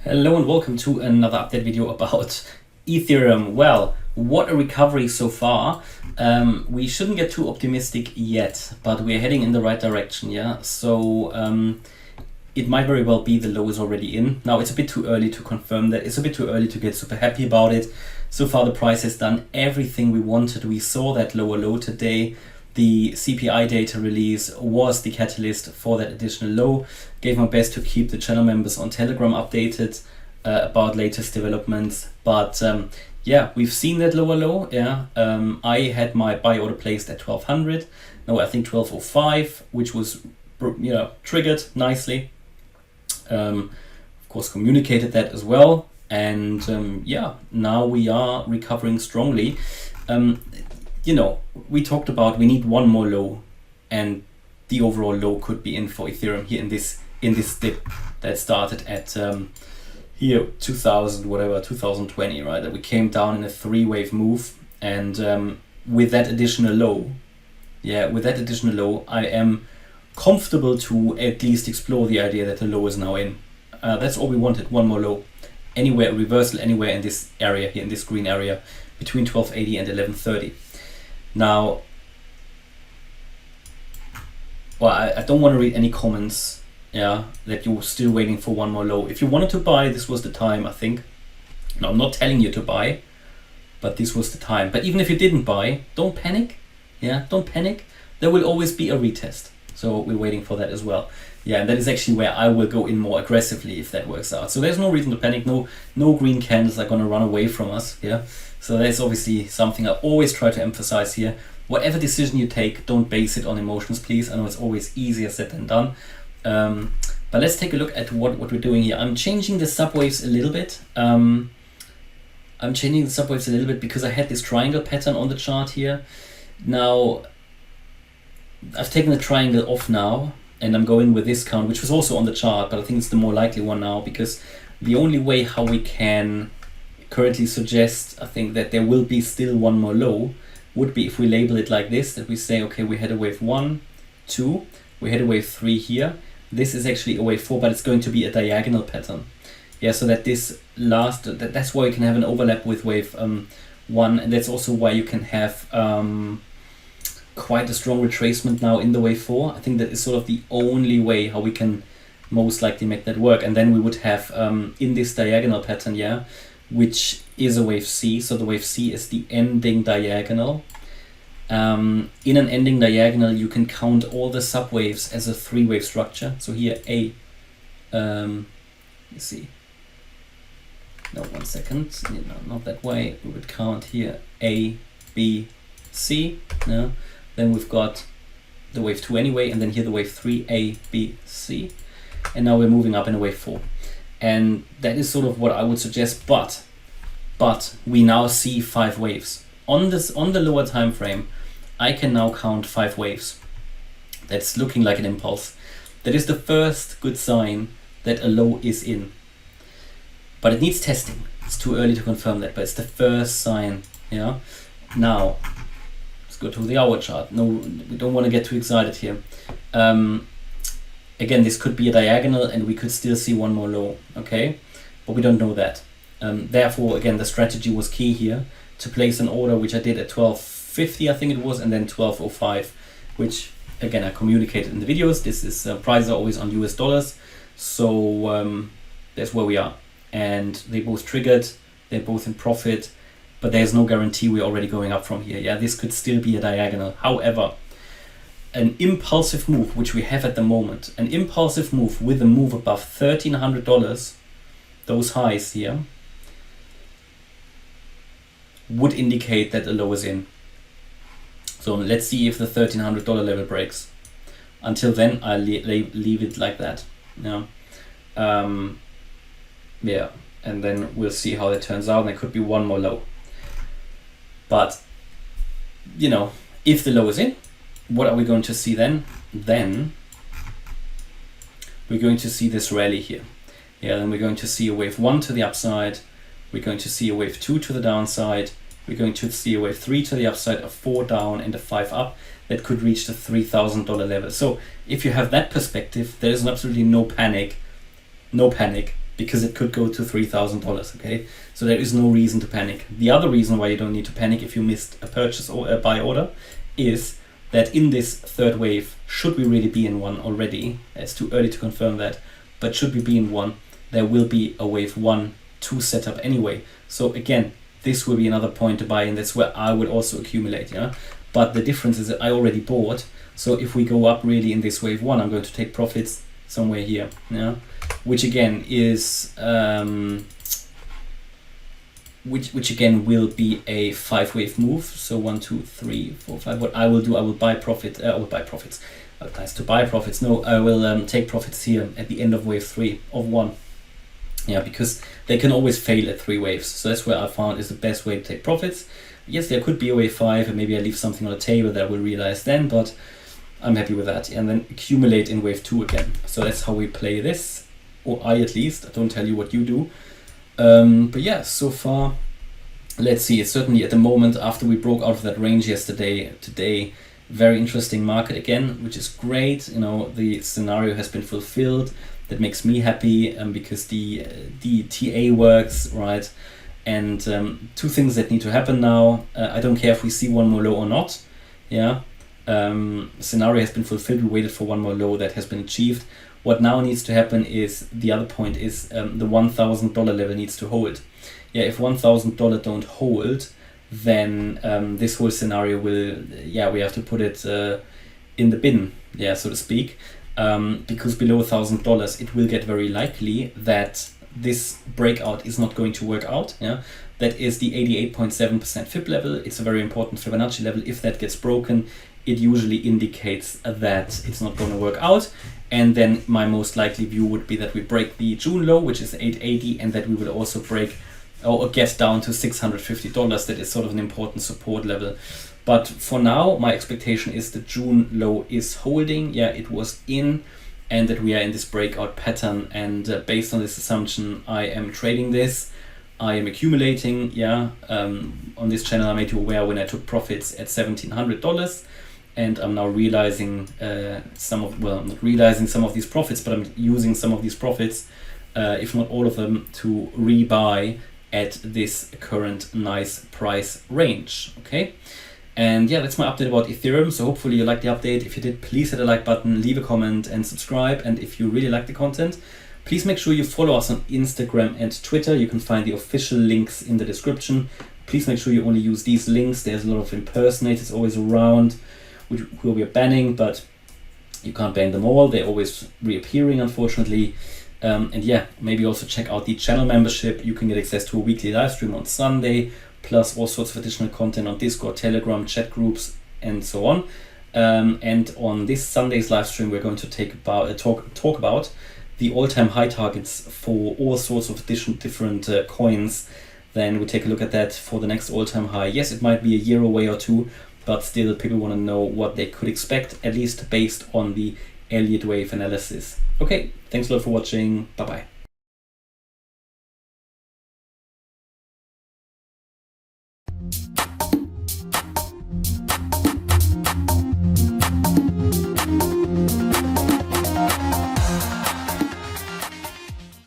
Hello and welcome to another update video about Ethereum. Well, what a recovery so far. We shouldn't get too optimistic yet, but we're heading in the right direction, yeah? So it might very well be the low is already in. Now it's a bit too early to confirm that. It's a bit too early to get super happy about it. So far the price has done everything we wanted. We saw that lower low today. The CPI data release was the catalyst for that additional low. Gave my best to keep the channel members on Telegram updated about latest developments. But yeah, we've seen that lower low. Yeah, I had my buy order placed at 1200. No, I think 1205, which was triggered nicely. Of course, communicated that as well. And yeah, now we are recovering strongly. We talked about we need one more low, and the overall low could be in for Ethereum here in this dip that started at here 2020, right? That we came down in a three-wave move, and with that additional low, I am comfortable to at least explore the idea that the low is now in. That's all we wanted, one more low, anywhere, reversal anywhere in this area here, in this green area between 1280 and 1130. Now, well, I don't want to read any comments, that you're still waiting for one more low. If you wanted to buy, this was the time, I think. Now, I'm not telling you to buy, but this was the time. But even if you didn't buy, don't panic. Don't panic. There will always be a retest. So we're waiting for that as well. Yeah, and that is actually where I will go in more aggressively if that works out. So there's no reason to panic. No green candles are going to run away from us. Yeah. So that's obviously something I always try to emphasize here. Whatever decision you take, don't base it on emotions, please. I know it's always easier said than done. But let's take a look at what we're doing here. I'm changing the subwaves a little bit. Because I had this triangle pattern on the chart here. Now, I've taken the triangle off now, and I'm going with this count, which was also on the chart, but I think it's the more likely one now, because the only way how we can currently suggest, I think, that there will be still one more low would be if we label it like this, that we say, okay, we had a wave 1, 2, we had a wave 3 here. This is actually a wave 4, but it's going to be a diagonal pattern. Yeah, so that this that's why you can have an overlap with wave 1, and that's also why you can have quite a strong retracement now in the wave 4. I think that is sort of the only way how we can most likely make that work. And then we would have in this diagonal pattern, which is a wave C. So the wave C is the ending diagonal. In an ending diagonal, you can count all the subwaves as a three-wave structure. So here A, let's see. No, 1 second. No, not that way. We would count here A, B, C. No. Then we've got the wave 2 anyway, and then here the wave 3, A, B, C. And now we're moving up in a wave 4. And that is sort of what I would suggest, but we now see 5 waves. On the lower time frame, I can now count 5 waves. That's looking like an impulse. That is the first good sign that a low is in. But it needs testing. It's too early to confirm that, but it's the first sign. Yeah. Now, go to the hour chart. No, we don't want to get too excited here. Again, this could be a diagonal and we could still see one more low, okay? But we don't know that. Therefore, again, the strategy was key here to place an order, which I did at 1250, I think it was, and then 1205, which, again, I communicated in the videos. This is prices are always on US dollars. So that's where we are. And they both triggered, they're both in profit, but there's no guarantee we're already going up from here. Yeah, this could still be a diagonal. However, an impulsive move, which we have at the moment, an impulsive move with a move above $1,300, those highs here, would indicate that a low is in. So let's see if the $1,300 level breaks. Until then, I'll leave it like that. Yeah. And then we'll see how it turns out. And there could be one more low. But, if the low is in, what are we going to see then? Then we're going to see this rally here. Then we're going to see a wave 1 to the upside. We're going to see a wave 2 to the downside. We're going to see a wave 3 to the upside, a 4 down and a 5 up. That could reach the $3,000 level. So if you have that perspective, there is absolutely no panic because it could go to $3,000. Okay, so there is no reason to panic. The other reason why you don't need to panic if you missed a purchase or a buy order is that in this third wave, should we really be in one already, it's too early to confirm that, but should we be in one, there will be a wave 1, 2 setup anyway. So again, this will be another point to buy, and that's where I would also accumulate. Yeah, but the difference is that I already bought. So if we go up really in this wave 1, I'm going to take profits somewhere here. Yeah, which again is which again will be a 5-wave move. So 1, 2, 3, 4, 5. What I will do, I will buy profit. I will buy profits. Nice to buy profits. No, I will take profits here at the end of wave 3 of 1. Yeah, because they can always fail at 3 waves. So that's where I found is the best way to take profits. Yes, there could be a wave 5, and maybe I leave something on the table that I will realize then, but I'm happy with that. And then accumulate in wave 2 again. So that's how we play this, or I at least. I don't tell you what you do. But yeah, so far, let's see. It's certainly at the moment, after we broke out of that range yesterday, today, very interesting market again, which is great. You know, the scenario has been fulfilled. That makes me happy because the TA works, right? And 2 things that need to happen now. I don't care if we see one more low or not. Yeah, scenario has been fulfilled. We waited for one more low that has been achieved. What now needs to happen is, the other point is the $1,000 level needs to hold. Yeah, if $1,000 don't hold, then this whole scenario will, yeah, we have to put it in the bin, yeah, so to speak. Because below $1,000, it will get very likely that this breakout is not going to work out. Yeah, that is the 88.7% Fib level. It's a very important Fibonacci level. If that gets broken, it usually indicates that it's not going to work out. And then my most likely view would be that we break the June low, which is 880, and that we will also break or get down to $650. That is sort of an important support level. But for now, my expectation is the June low is holding. Yeah, it was in, and that we are in this breakout pattern. And based on this assumption, I am trading this. I am accumulating. Yeah, on this channel, I made you aware when I took profits at $1,700, and I'm now realizing I'm not realizing some of these profits, but I'm using some of these profits, if not all of them, to rebuy at this current nice price range. Okay. And yeah, that's my update about Ethereum. So hopefully you liked the update. If you did, please hit the like button, leave a comment and subscribe. And if you really like the content, please make sure you follow us on Instagram and Twitter. You can find the official links in the description. Please make sure you only use these links. There's a lot of impersonators always around, who we are banning, but you can't ban them all. They're always reappearing, unfortunately. And yeah, maybe also check out the channel membership. You can get access to a weekly live stream on Sunday, plus all sorts of additional content on Discord, Telegram, chat groups, and so on. And on this Sunday's live stream, we're going to talk about the all-time high targets for all sorts of different coins. Then we take a look at that for the next all-time high. Yes, it might be a year away or 2, but still people want to know what they could expect, at least based on the Elliott Wave analysis. Okay, thanks a lot for watching. Bye-bye.